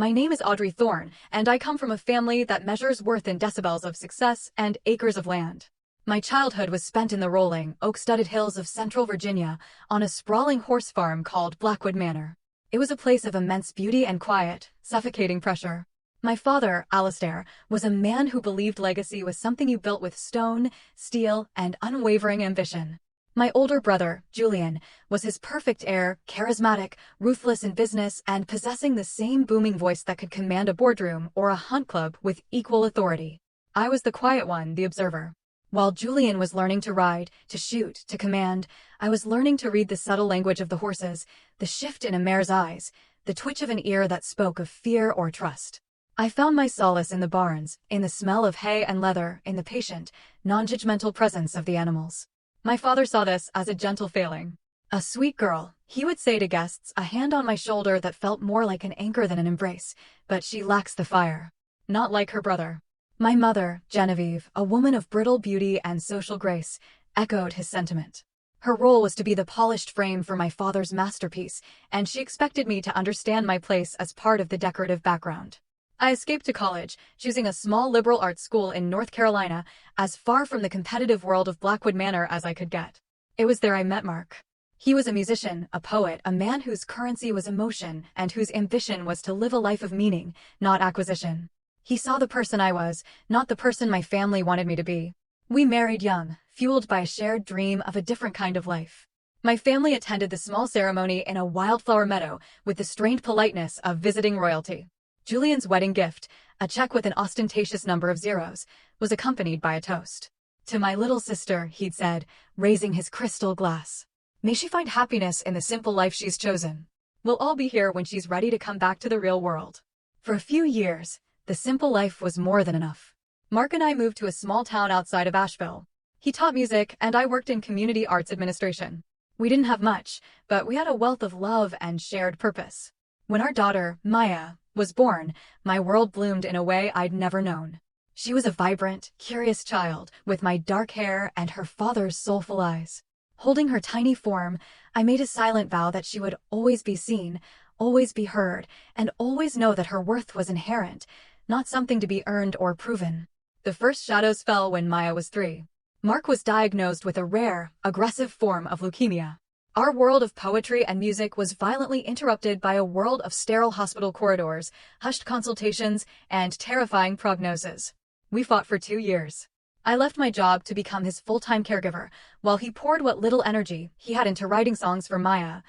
My name is Audrey Thorne, and I come from a family that measures worth in decibels of success and acres of land. My childhood was spent in the rolling, oak-studded hills of central Virginia, on a sprawling horse farm called Blackwood Manor. It was a place of immense beauty and quiet, suffocating pressure. My father, Alistair, was a man who believed legacy was something you built with stone, steel, and unwavering ambition. My older brother, Julian, was his perfect heir, charismatic, ruthless in business, and possessing the same booming voice that could command a boardroom or a hunt club with equal authority. I was the quiet one, the observer. While Julian was learning to ride, to shoot, to command, I was learning to read the subtle language of the horses, the shift in a mare's eyes, the twitch of an ear that spoke of fear or trust. I found my solace in the barns, in the smell of hay and leather, in the patient, non-judgmental presence of the animals. My father saw this as a gentle failing. "A sweet girl," he would say to guests, a hand on my shoulder that felt more like an anchor than an embrace, "but she lacks the fire." Not like her brother. My mother, Genevieve, a woman of brittle beauty and social grace, echoed his sentiment. Her role was to be the polished frame for my father's masterpiece, and she expected me to understand my place as part of the decorative background. I escaped to college, choosing a small liberal arts school in North Carolina, as far from the competitive world of Blackwood Manor as I could get. It was there I met Mark. He was a musician, a poet, a man whose currency was emotion and whose ambition was to live a life of meaning, not acquisition. He saw the person I was, not the person my family wanted me to be. We married young, fueled by a shared dream of a different kind of life. My family attended the small ceremony in a wildflower meadow with the strained politeness of visiting royalty. Julian's wedding gift, a check with an ostentatious number of zeros, was accompanied by a toast. "To my little sister," he'd said, raising his crystal glass. "May she find happiness in the simple life she's chosen. We'll all be here when she's ready to come back to the real world." For a few years, the simple life was more than enough. Mark and I moved to a small town outside of Asheville. He taught music, and I worked in community arts administration. We didn't have much, but we had a wealth of love and shared purpose. When our daughter, Maya, was born, my world bloomed in a way I'd never known. She was a vibrant, curious child, with my dark hair and her father's soulful eyes. Holding her tiny form, I made a silent vow that she would always be seen, always be heard, and always know that her worth was inherent, not something to be earned or proven. The first shadows fell when Maya was 3. Mark was diagnosed with a rare, aggressive form of leukemia. Our world of poetry and music was violently interrupted by a world of sterile hospital corridors, hushed consultations, and terrifying prognoses. We fought for 2 years. I left my job to become his full-time caregiver, while he poured what little energy he had into writing songs for Maya,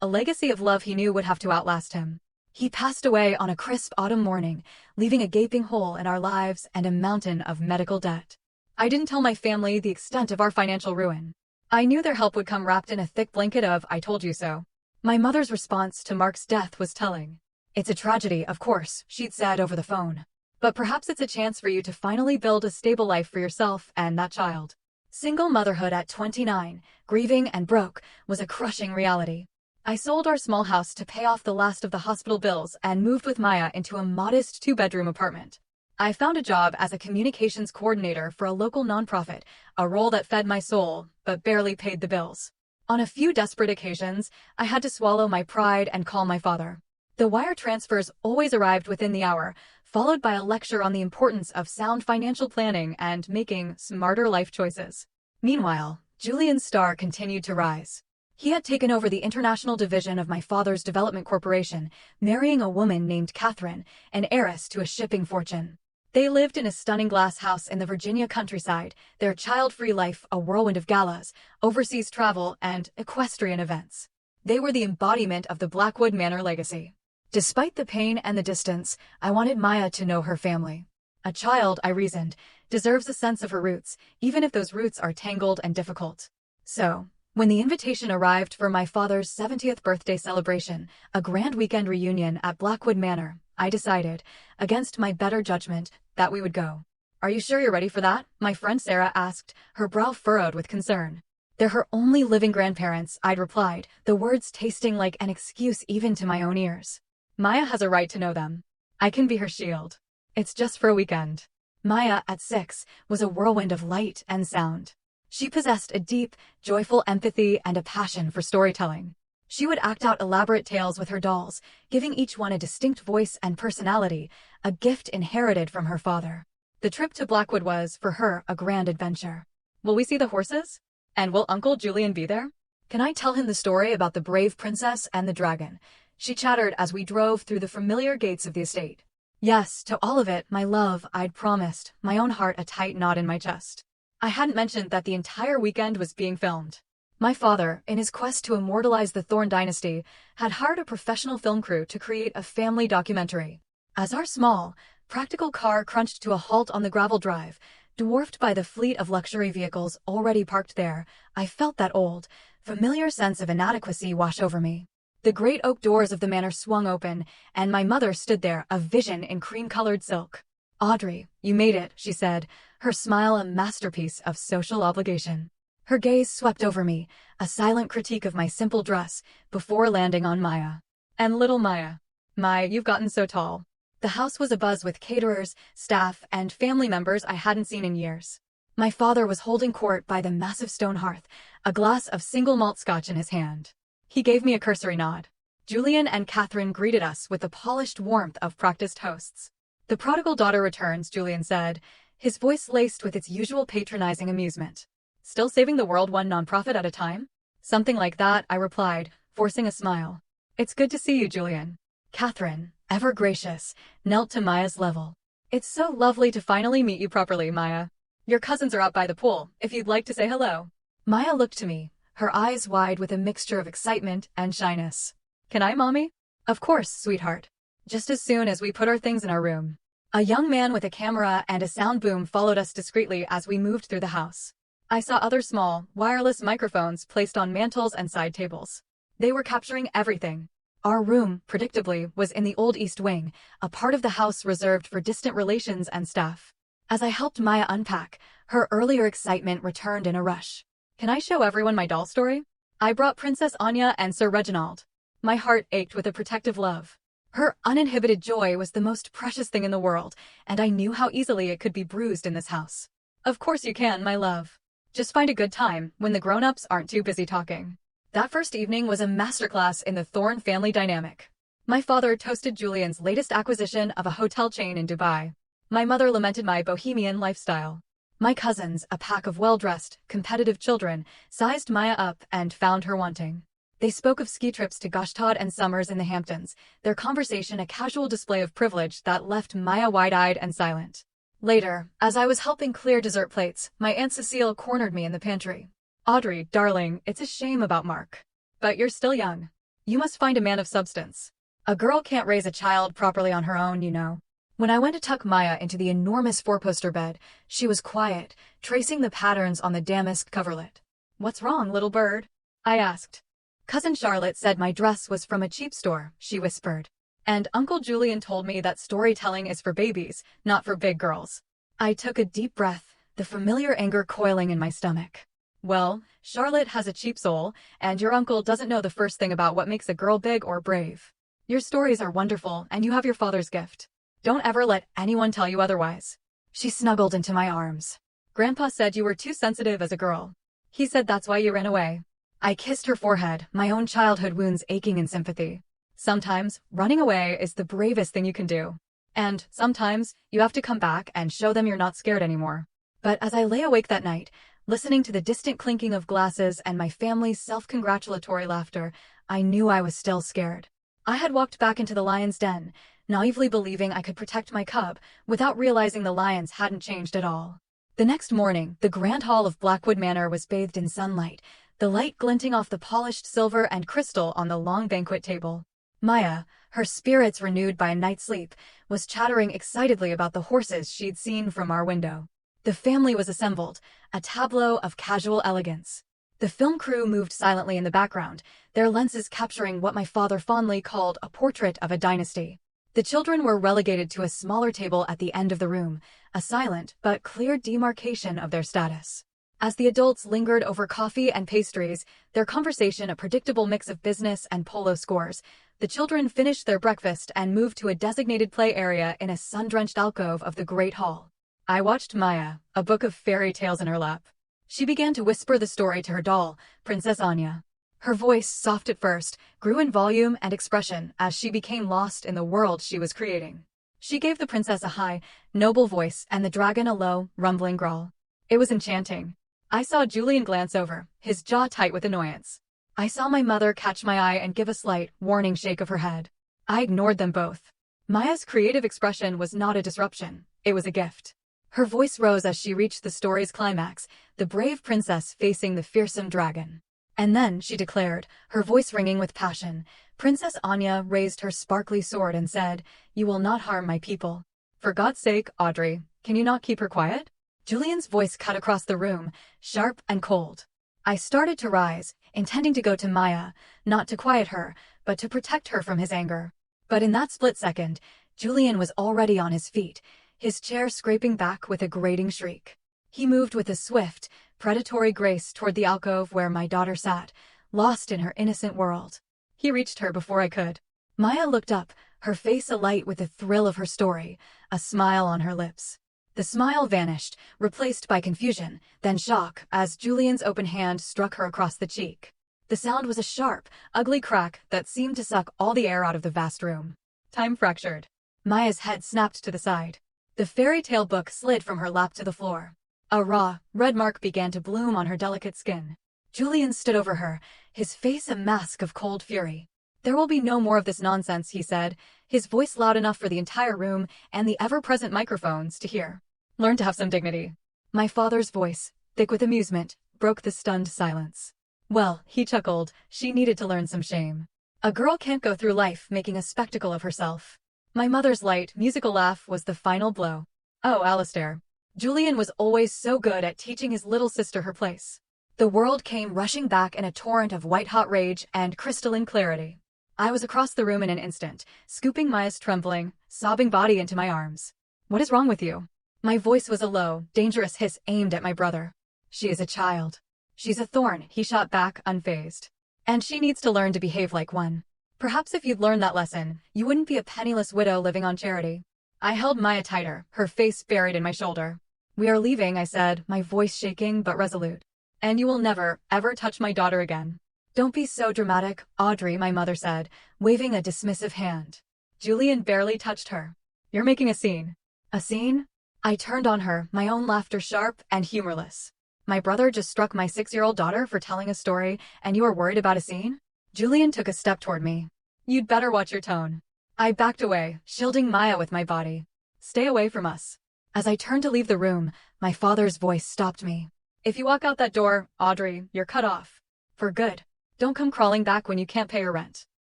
a legacy of love he knew would have to outlast him. He passed away on a crisp autumn morning, leaving a gaping hole in our lives and a mountain of medical debt. I didn't tell my family the extent of our financial ruin. I knew their help would come wrapped in a thick blanket of "I told you so." My mother's response to Mark's death was telling. "It's a tragedy, of course," she'd said over the phone. "But perhaps it's a chance for you to finally build a stable life for yourself and that child." Single motherhood at 29, grieving and broke, was a crushing reality. I sold our small house to pay off the last of the hospital bills and moved with Maya into a modest 2-bedroom apartment. I found a job as a communications coordinator for a local nonprofit, a role that fed my soul, but barely paid the bills. On a few desperate occasions, I had to swallow my pride and call my father. The wire transfers always arrived within the hour, followed by a lecture on the importance of sound financial planning and making smarter life choices. Meanwhile, Julian's star continued to rise. He had taken over the international division of my father's development corporation, marrying a woman named Catherine, an heiress to a shipping fortune. They lived in a stunning glass house in the Virginia countryside, their child-free life a whirlwind of galas, overseas travel, and equestrian events. They were the embodiment of the Blackwood Manor legacy. Despite the pain and the distance, I wanted Maya to know her family. A child, I reasoned, deserves a sense of her roots, even if those roots are tangled and difficult. So, when the invitation arrived for my father's 70th birthday celebration, a grand weekend reunion at Blackwood Manor, I decided, against my better judgment, that we would go. "Are you sure you're ready for that?" my friend Sarah asked, her brow furrowed with concern. "They're her only living grandparents," I'd replied, the words tasting like an excuse even to my own ears. "Maya has a right to know them. I can be her shield. It's just for a weekend." Maya, at 6, was a whirlwind of light and sound. She possessed a deep, joyful empathy and a passion for storytelling. She would act out elaborate tales with her dolls, giving each one a distinct voice and personality, a gift inherited from her father. The trip to Blackwood was, for her, a grand adventure. Will we see the horses? And will Uncle Julian be there? Can I tell him the story about the brave princess and the dragon? She chattered as we drove through the familiar gates of the estate. Yes, to all of it, my love, I'd promised, my own heart a tight knot in my chest. I hadn't mentioned that the entire weekend was being filmed. My father, in his quest to immortalize the Thorne dynasty, had hired a professional film crew to create a family documentary. As our small, practical car crunched to a halt on the gravel drive, dwarfed by the fleet of luxury vehicles already parked there, I felt that old, familiar sense of inadequacy wash over me. The great oak doors of the manor swung open, and my mother stood there, a vision in cream-colored silk. "Audrey, you made it," she said, her smile a masterpiece of social obligation. Her gaze swept over me, a silent critique of my simple dress, before landing on Maya. And little Maya. "My, you've gotten so tall." The house was abuzz with caterers, staff, and family members I hadn't seen in years. My father was holding court by the massive stone hearth, a glass of single malt scotch in his hand. He gave me a cursory nod. Julian and Catherine greeted us with the polished warmth of practiced hosts. "The prodigal daughter returns," Julian said, his voice laced with its usual patronizing amusement. "Still saving the world one nonprofit at a time?" "Something like that," I replied, forcing a smile. "It's good to see you, Julian." Catherine, ever gracious, knelt to Maya's level. "It's so lovely to finally meet you properly, Maya. Your cousins are out by the pool, if you'd like to say hello." Maya looked to me, her eyes wide with a mixture of excitement and shyness. "Can I, Mommy?" "Of course, sweetheart." Just as soon as we put our things in our room, a young man with a camera and a sound boom followed us discreetly as we moved through the house. I saw other small, wireless microphones placed on mantels and side tables. They were capturing everything. Our room, predictably, was in the old East Wing, a part of the house reserved for distant relations and staff. As I helped Maya unpack, her earlier excitement returned in a rush. "Can I show everyone my doll story? I brought Princess Anya and Sir Reginald." My heart ached with a protective love. Her uninhibited joy was the most precious thing in the world, and I knew how easily it could be bruised in this house. "Of course you can, my love. Just find a good time, when the grown-ups aren't too busy talking." That first evening was a masterclass in the Thorne family dynamic. My father toasted Julian's latest acquisition of a hotel chain in Dubai. My mother lamented my bohemian lifestyle. My cousins, a pack of well-dressed, competitive children, sized Maya up and found her wanting. They spoke of ski trips to Goshtad and summers in the Hamptons, their conversation a casual display of privilege that left Maya wide-eyed and silent. Later, as I was helping clear dessert plates, my Aunt Cecile cornered me in the pantry. "Audrey, darling, it's a shame about Mark. But you're still young. You must find a man of substance. A girl can't raise a child properly on her own, you know." When I went to tuck Maya into the enormous four-poster bed, she was quiet, tracing the patterns on the damask coverlet. "What's wrong, little bird?" I asked. "Cousin Charlotte said my dress was from a cheap store," she whispered. "And Uncle Julian told me that storytelling is for babies, not for big girls." I took a deep breath, the familiar anger coiling in my stomach. "Well, Charlotte has a cheap soul, and your uncle doesn't know the first thing about what makes a girl big or brave. Your stories are wonderful, and you have your father's gift. Don't ever let anyone tell you otherwise." She snuggled into my arms. "Grandpa said you were too sensitive as a girl. He said that's why you ran away." I kissed her forehead, my own childhood wounds aching in sympathy. Sometimes, running away is the bravest thing you can do. And, sometimes, you have to come back and show them you're not scared anymore. But as I lay awake that night, listening to the distant clinking of glasses and my family's self-congratulatory laughter, I knew I was still scared. I had walked back into the lion's den, naively believing I could protect my cub, without realizing the lions hadn't changed at all. The next morning, the grand hall of Blackwood Manor was bathed in sunlight, the light glinting off the polished silver and crystal on the long banquet table. Maya, her spirits renewed by a night's sleep, was chattering excitedly about the horses she'd seen from our window. The family was assembled, a tableau of casual elegance. The film crew moved silently in the background, their lenses capturing what my father fondly called a portrait of a dynasty. The children were relegated to a smaller table at the end of the room, a silent but clear demarcation of their status. As the adults lingered over coffee and pastries, their conversation a predictable mix of business and polo scores, the children finished their breakfast and moved to a designated play area in a sun-drenched alcove of the great hall. I watched Maya, a book of fairy tales in her lap. She began to whisper the story to her doll, Princess Anya. Her voice, soft at first, grew in volume and expression as she became lost in the world she was creating. She gave the princess a high, noble voice and the dragon a low, rumbling growl. It was enchanting. I saw Julian glance over, his jaw tight with annoyance. I saw my mother catch my eye and give a slight, warning shake of her head. I ignored them both. Maya's creative expression was not a disruption, it was a gift. Her voice rose as she reached the story's climax, the brave princess facing the fearsome dragon. And then, she declared, her voice ringing with passion, Princess Anya raised her sparkly sword and said, "You will not harm my people." For God's sake, Audrey, can you not keep her quiet? Julian's voice cut across the room, sharp and cold. I started to rise, intending to go to Maya, not to quiet her, but to protect her from his anger. But in that split second, Julian was already on his feet, his chair scraping back with a grating shriek. He moved with a swift, predatory grace toward the alcove where my daughter sat, lost in her innocent world. He reached her before I could. Maya looked up, her face alight with the thrill of her story, a smile on her lips. The smile vanished, replaced by confusion, then shock, as Julian's open hand struck her across the cheek. The sound was a sharp, ugly crack that seemed to suck all the air out of the vast room. Time fractured. Maya's head snapped to the side. The fairy tale book slid from her lap to the floor. A raw, red mark began to bloom on her delicate skin. Julian stood over her, his face a mask of cold fury. "There will be no more of this nonsense," he said, his voice loud enough for the entire room and the ever-present microphones to hear. "Learn to have some dignity." My father's voice, thick with amusement, broke the stunned silence. Well, he chuckled, she needed to learn some shame. A girl can't go through life making a spectacle of herself. My mother's light, musical laugh was the final blow. "Oh, Alistair. Julian was always so good at teaching his little sister her place." The world came rushing back in a torrent of white-hot rage and crystalline clarity. I was across the room in an instant, scooping Maya's trembling, sobbing body into my arms. "What is wrong with you?" My voice was a low, dangerous hiss aimed at my brother. "She is a child. She's a thorn," he shot back, unfazed. "And she needs to learn to behave like one. Perhaps if you'd learned that lesson, you wouldn't be a penniless widow living on charity." I held Maya tighter, her face buried in my shoulder. "We are leaving," I said, my voice shaking but resolute. "And you will never, ever touch my daughter again." "Don't be so dramatic, Audrey," my mother said, waving a dismissive hand. Julian barely touched her. "You're making a scene." "A scene?" I turned on her, my own laughter sharp and humorless. "My brother just struck my 6-year-old daughter for telling a story, and you are worried about a scene?" Julian took a step toward me. "You'd better watch your tone." I backed away, shielding Maya with my body. "Stay away from us." As I turned to leave the room, my father's voice stopped me. "If you walk out that door, Audrey, you're cut off. For good. Don't come crawling back when you can't pay your rent."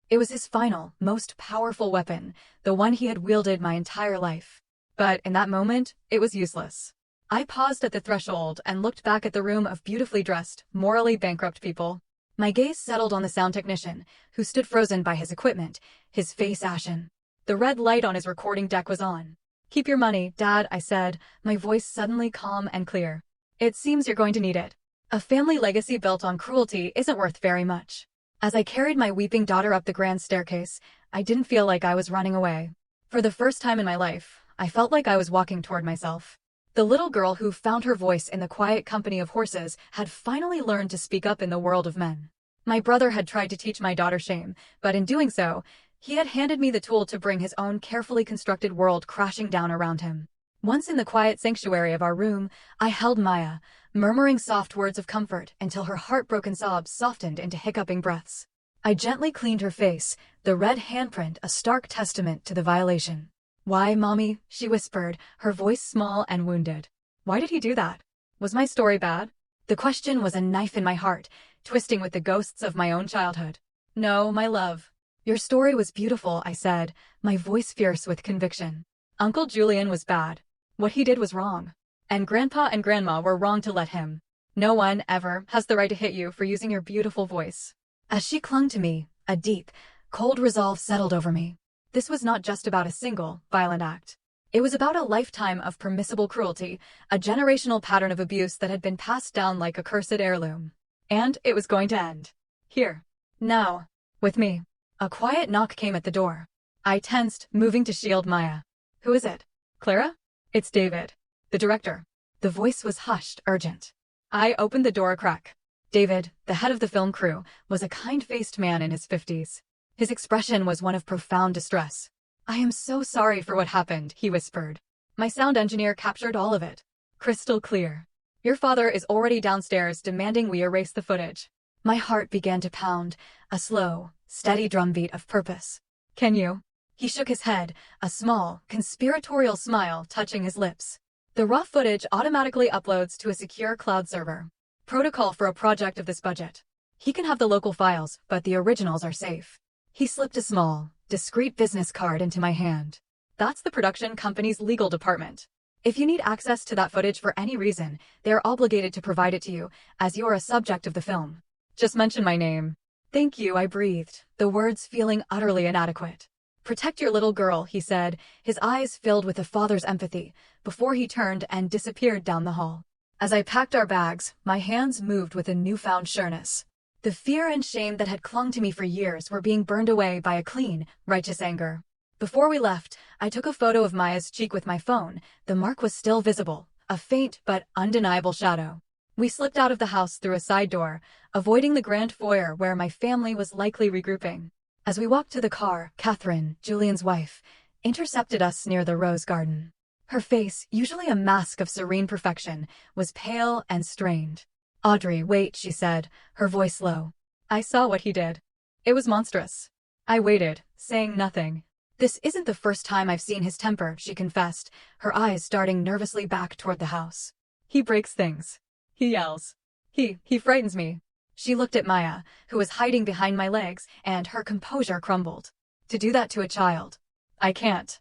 It was his final, most powerful weapon, the one he had wielded my entire life. But in that moment, it was useless. I paused at the threshold and looked back at the room of beautifully dressed, morally bankrupt people. My gaze settled on the sound technician, who stood frozen by his equipment, his face ashen. The red light on his recording deck was on. "Keep your money, Dad," I said, my voice suddenly calm and clear. "It seems you're going to need it. A family legacy built on cruelty isn't worth very much." As I carried my weeping daughter up the grand staircase, I didn't feel like I was running away. For the first time in my life, I felt like I was walking toward myself. The little girl who found her voice in the quiet company of horses had finally learned to speak up in the world of men. My brother had tried to teach my daughter shame, but in doing so, he had handed me the tool to bring his own carefully constructed world crashing down around him. Once in the quiet sanctuary of our room, I held Maya, murmuring soft words of comfort until her heartbroken sobs softened into hiccuping breaths. I gently cleaned her face, the red handprint a stark testament to the violation. "Why, Mommy?" she whispered, her voice small and wounded. "Why did he do that? Was my story bad?" The question was a knife in my heart, twisting with the ghosts of my own childhood. "No, my love. Your story was beautiful," I said, my voice fierce with conviction. "Uncle Julian was bad. What he did was wrong. And Grandpa and Grandma were wrong to let him. No one, ever, has the right to hit you for using your beautiful voice." As she clung to me, a deep, cold resolve settled over me. This was not just about a single, violent act. It was about a lifetime of permissible cruelty, a generational pattern of abuse that had been passed down like a cursed heirloom. And it was going to end. Here. Now. With me. A quiet knock came at the door. I tensed, moving to shield Maya. "Who is it? Clara?" "It's David. The director." The voice was hushed, urgent. I opened the door a crack. David, the head of the film crew, was a kind-faced man in his 50s. His expression was one of profound distress. "I am so sorry for what happened," he whispered. My sound engineer captured all of it. Crystal clear. "Your father is already downstairs demanding we erase the footage." My heart began to pound, a slow, steady drumbeat of purpose. "Can you?" He shook his head, a small, conspiratorial smile touching his lips. "The raw footage automatically uploads to a secure cloud server. Protocol for a project of this budget. He can have the local files, but the originals are safe." He slipped a small, discreet business card into my hand. "That's the production company's legal department. If you need access to that footage for any reason, they are obligated to provide it to you, as you are a subject of the film. Just mention my name." "Thank you," I breathed, the words feeling utterly inadequate. "Protect your little girl," he said, his eyes filled with a father's empathy, before he turned and disappeared down the hall. As I packed our bags, my hands moved with a newfound sureness. The fear and shame that had clung to me for years were being burned away by a clean, righteous anger. Before we left, I took a photo of Maya's cheek with my phone. The mark was still visible, a faint but undeniable shadow. We slipped out of the house through a side door, avoiding the grand foyer where my family was likely regrouping. As we walked to the car, Catherine, Julian's wife, intercepted us near the rose garden. Her face, usually a mask of serene perfection, was pale and strained. "Audrey, wait," she said, her voice low. "I saw what he did. It was monstrous." I waited, saying nothing. "This isn't the first time I've seen his temper," she confessed, her eyes darting nervously back toward the house. "He breaks things. He yells. He frightens me." She looked at Maya, who was hiding behind my legs, and her composure crumbled. "To do that to a child. I can't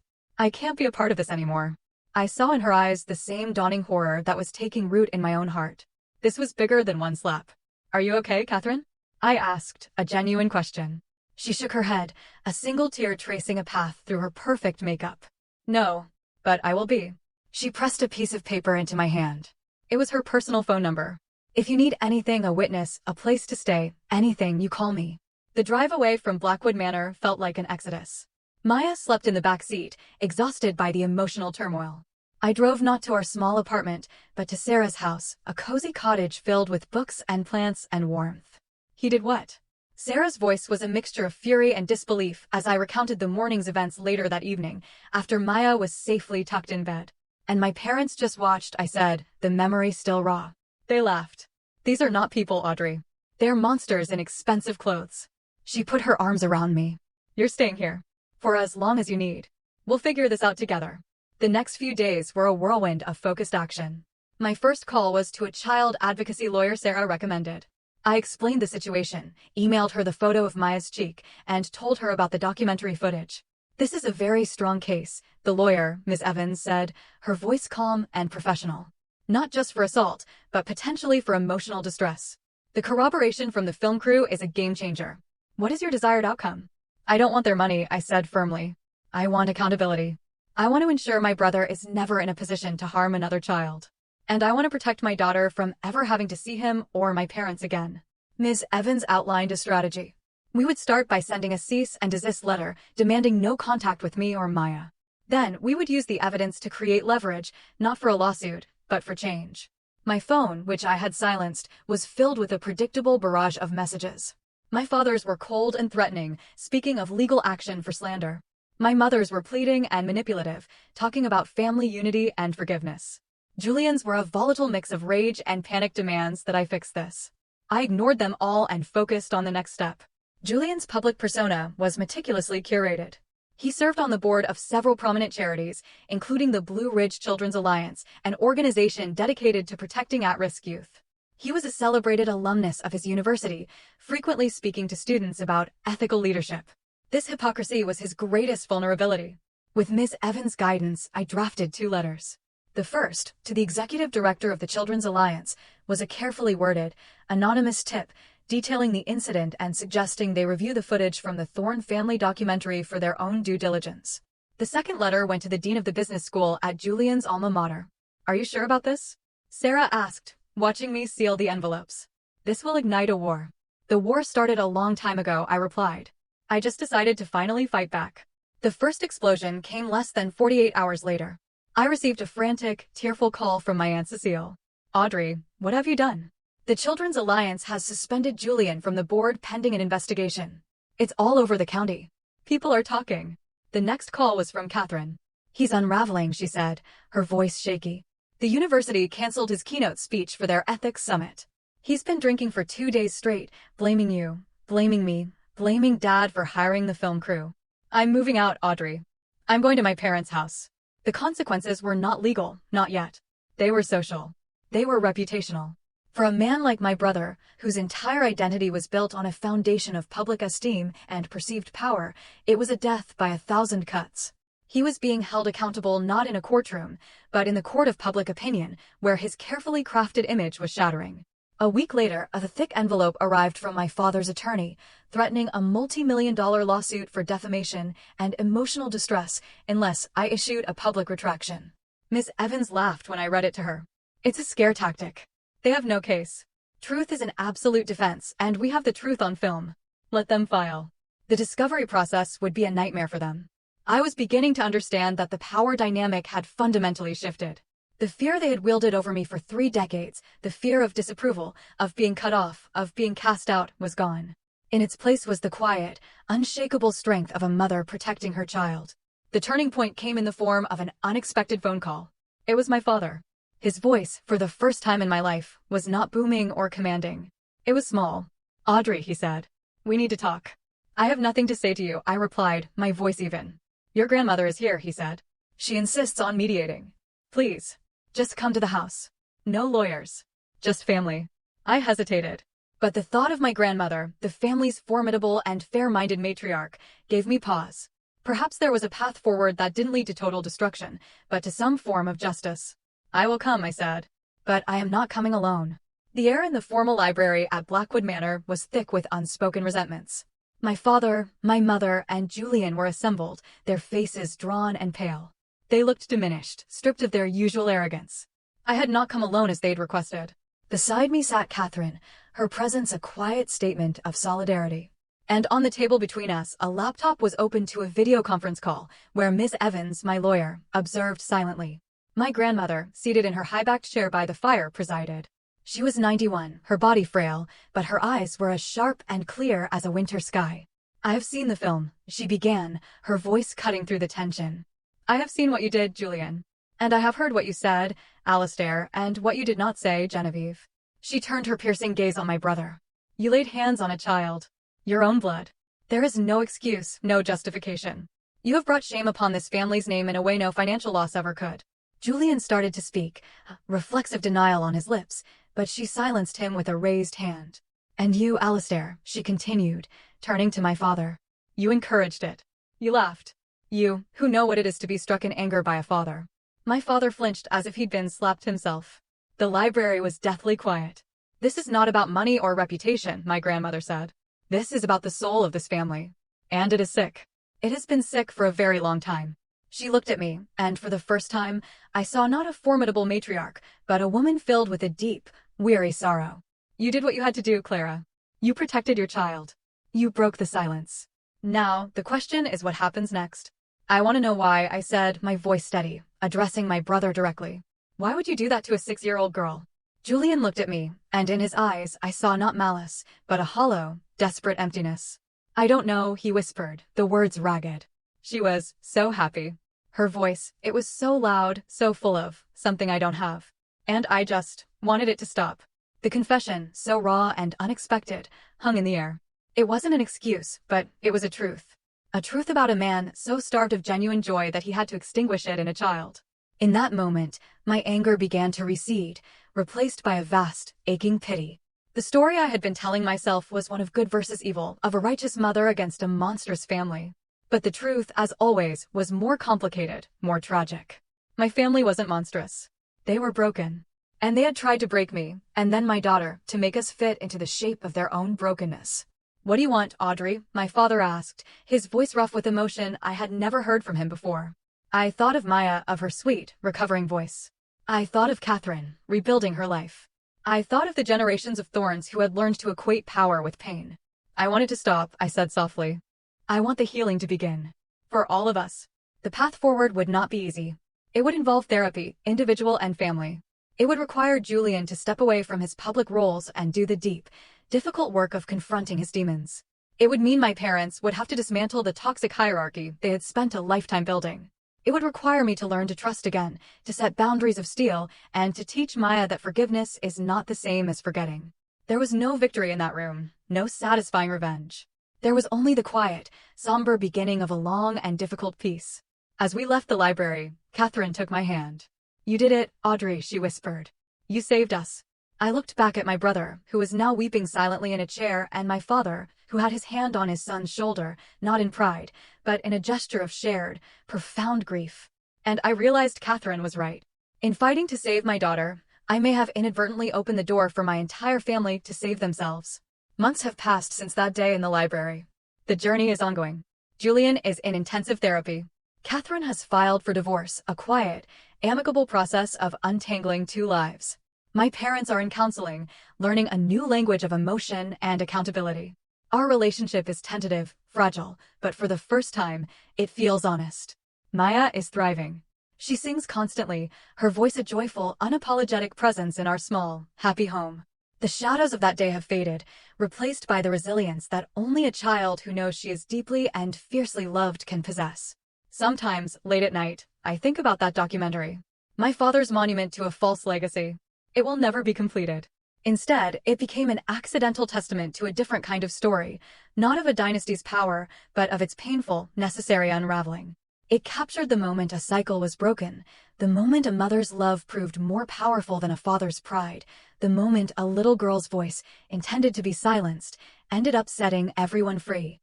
be a part of this anymore." I saw in her eyes the same dawning horror that was taking root in my own heart. This was bigger than one slap. "Are you okay, Catherine?" I asked, a genuine question. She shook her head, a single tear tracing a path through her perfect makeup. "No, but I will be." She pressed a piece of paper into my hand. It was her personal phone number. "If you need anything, a witness, a place to stay, anything, you call me." The drive away from Blackwood Manor felt like an exodus. Maya slept in the back seat, exhausted by the emotional turmoil. I drove not to our small apartment, but to Sarah's house, a cozy cottage filled with books and plants and warmth. "He did what?" Sarah's voice was a mixture of fury and disbelief as I recounted the morning's events later that evening, after Maya was safely tucked in bed. "And my parents just watched," I said, the memory still raw. They laughed. "These are not people, Audrey. They're monsters in expensive clothes." She put her arms around me. "You're staying here. For as long as you need. We'll figure this out together." The next few days were a whirlwind of focused action. My first call was to a child advocacy lawyer Sarah recommended. I explained the situation, emailed her the photo of Maya's cheek, and told her about the documentary footage. "This is a very strong case," the lawyer, Ms. Evans, said, her voice calm and professional. "Not just for assault, but potentially for emotional distress. The corroboration from the film crew is a game changer. What is your desired outcome?" "I don't want their money," I said firmly. "I want accountability. I want to ensure my brother is never in a position to harm another child. And I want to protect my daughter from ever having to see him or my parents again." Ms. Evans outlined a strategy. We would start by sending a cease and desist letter demanding no contact with me or Maya. Then we would use the evidence to create leverage, not for a lawsuit, but for change. My phone, which I had silenced, was filled with a predictable barrage of messages. My father's were cold and threatening, speaking of legal action for slander. My mother's were pleading and manipulative, talking about family unity and forgiveness. Julian's were a volatile mix of rage and panic demands that I fix this. I ignored them all and focused on the next step. Julian's public persona was meticulously curated. He served on the board of several prominent charities, including the Blue Ridge Children's Alliance, an organization dedicated to protecting at-risk youth. He was a celebrated alumnus of his university, frequently speaking to students about ethical leadership. This hypocrisy was his greatest vulnerability. With Ms. Evans' guidance, I drafted 2 letters. The first, to the executive director of the Children's Alliance, was a carefully worded, anonymous tip detailing the incident and suggesting they review the footage from the Thorne family documentary for their own due diligence. The second letter went to the dean of the business school at Julian's alma mater. "Are you sure about this?" Sarah asked, watching me seal the envelopes. "This will ignite a war." "The war started a long time ago," I replied. "I just decided to finally fight back." The first explosion came less than 48 hours later. I received a frantic, tearful call from my Aunt Cecile. "Audrey, what have you done?" The Children's Alliance has suspended Julian from the board pending an investigation. It's all over the county. People are talking. The next call was from Catherine. He's unraveling, she said, her voice shaky. The university canceled his keynote speech for their ethics summit. He's been drinking for 2 days straight, blaming you, blaming me, blaming Dad for hiring the film crew. I'm moving out, Audrey. I'm going to my parents' house. The consequences were not legal, not yet. They were social. They were reputational. For a man like my brother, whose entire identity was built on a foundation of public esteem and perceived power, it was a death by 1,000 cuts. He was being held accountable not in a courtroom, but in the court of public opinion, where his carefully crafted image was shattering. A week later, a thick envelope arrived from my father's attorney, threatening a multi-million-dollar lawsuit for defamation and emotional distress unless I issued a public retraction. Miss Evans laughed when I read it to her. It's a scare tactic. They have no case. Truth is an absolute defense, and we have the truth on film. Let them file. The discovery process would be a nightmare for them. I was beginning to understand that the power dynamic had fundamentally shifted. The fear they had wielded over me for 3 decades, the fear of disapproval, of being cut off, of being cast out, was gone. In its place was the quiet, unshakable strength of a mother protecting her child. The turning point came in the form of an unexpected phone call. It was my father. His voice, for the first time in my life, was not booming or commanding. It was small. Audrey, he said. We need to talk. I have nothing to say to you, I replied, my voice even. Your grandmother is here, he said. She insists on mediating. Please. Just come to the house. No lawyers. Just family. I hesitated. But the thought of my grandmother, the family's formidable and fair-minded matriarch, gave me pause. Perhaps there was a path forward that didn't lead to total destruction, but to some form of justice. I will come, I said. But I am not coming alone. The air in the formal library at Blackwood Manor was thick with unspoken resentments. My father, my mother, and Julian were assembled, their faces drawn and pale. They looked diminished, stripped of their usual arrogance. I had not come alone as they'd requested. Beside me sat Catherine, her presence a quiet statement of solidarity. And on the table between us, a laptop was open to a video conference call, where Miss Evans, my lawyer, observed silently. My grandmother, seated in her high-backed chair by the fire, presided. She was 91, her body frail, but her eyes were as sharp and clear as a winter sky. I have seen the film, she began, her voice cutting through the tension. I have seen what you did, Julian. And I have heard what you said, Alistair, and what you did not say, Genevieve. She turned her piercing gaze on my brother. You laid hands on a child. Your own blood. There is no excuse, no justification. You have brought shame upon this family's name in a way no financial loss ever could. Julian started to speak, reflexive denial on his lips, but she silenced him with a raised hand. And you, Alistair, she continued, turning to my father. You encouraged it. You laughed. You, who know what it is to be struck in anger by a father. My father flinched as if he'd been slapped himself. The library was deathly quiet. This is not about money or reputation, my grandmother said. This is about the soul of this family. And it is sick. It has been sick for a very long time. She looked at me, and for the first time, I saw not a formidable matriarch, but a woman filled with a deep, weary sorrow. You did what you had to do, Clara. You protected your child. You broke the silence. Now, the question is what happens next. I want to know why, I said, my voice steady, addressing my brother directly. Why would you do that to a 6-year-old girl? Julian looked at me, and in his eyes I saw not malice, but a hollow, desperate emptiness. I don't know, he whispered, the words ragged. She was so happy. Her voice, it was so loud, so full of something I don't have. And I just wanted it to stop. The confession, so raw and unexpected, hung in the air. It wasn't an excuse, but it was a truth. A truth about a man so starved of genuine joy that he had to extinguish it in a child. In that moment, my anger began to recede, replaced by a vast, aching pity. The story I had been telling myself was one of good versus evil, of a righteous mother against a monstrous family. But the truth, as always, was more complicated, more tragic. My family wasn't monstrous. They were broken. And they had tried to break me, and then my daughter, to make us fit into the shape of their own brokenness. What do you want, Audrey? My father asked, his voice rough with emotion I had never heard from him before. I thought of Maya, of her sweet, recovering voice. I thought of Catherine, rebuilding her life. I thought of the generations of thorns who had learned to equate power with pain. I wanted to stop, I said softly. I want the healing to begin. For all of us. The path forward would not be easy. It would involve therapy, individual and family. It would require Julian to step away from his public roles and do the deep, difficult work of confronting his demons. It would mean my parents would have to dismantle the toxic hierarchy they had spent a lifetime building. It would require me to learn to trust again, to set boundaries of steel, and to teach Maya that forgiveness is not the same as forgetting. There was no victory in that room, no satisfying revenge. There was only the quiet, somber beginning of a long and difficult peace. As we left the library, Catherine took my hand. "You did it, Audrey," she whispered. "You saved us." I looked back at my brother, who was now weeping silently in a chair, and my father, who had his hand on his son's shoulder, not in pride, but in a gesture of shared, profound grief. And I realized Catherine was right. In fighting to save my daughter, I may have inadvertently opened the door for my entire family to save themselves. Months have passed since that day in the library. The journey is ongoing. Julian is in intensive therapy. Catherine has filed for divorce, a quiet, amicable process of untangling two lives. My parents are in counseling, learning a new language of emotion and accountability. Our relationship is tentative, fragile, but for the first time, it feels honest. Maya is thriving. She sings constantly, her voice a joyful, unapologetic presence in our small, happy home. The shadows of that day have faded, replaced by the resilience that only a child who knows she is deeply and fiercely loved can possess. Sometimes, late at night, I think about that documentary. My father's monument to a false legacy. It will never be completed. Instead, it became an accidental testament to a different kind of story, not of a dynasty's power, but of its painful, necessary unraveling. It captured the moment a cycle was broken, the moment a mother's love proved more powerful than a father's pride, the moment a little girl's voice, intended to be silenced, ended up setting everyone free.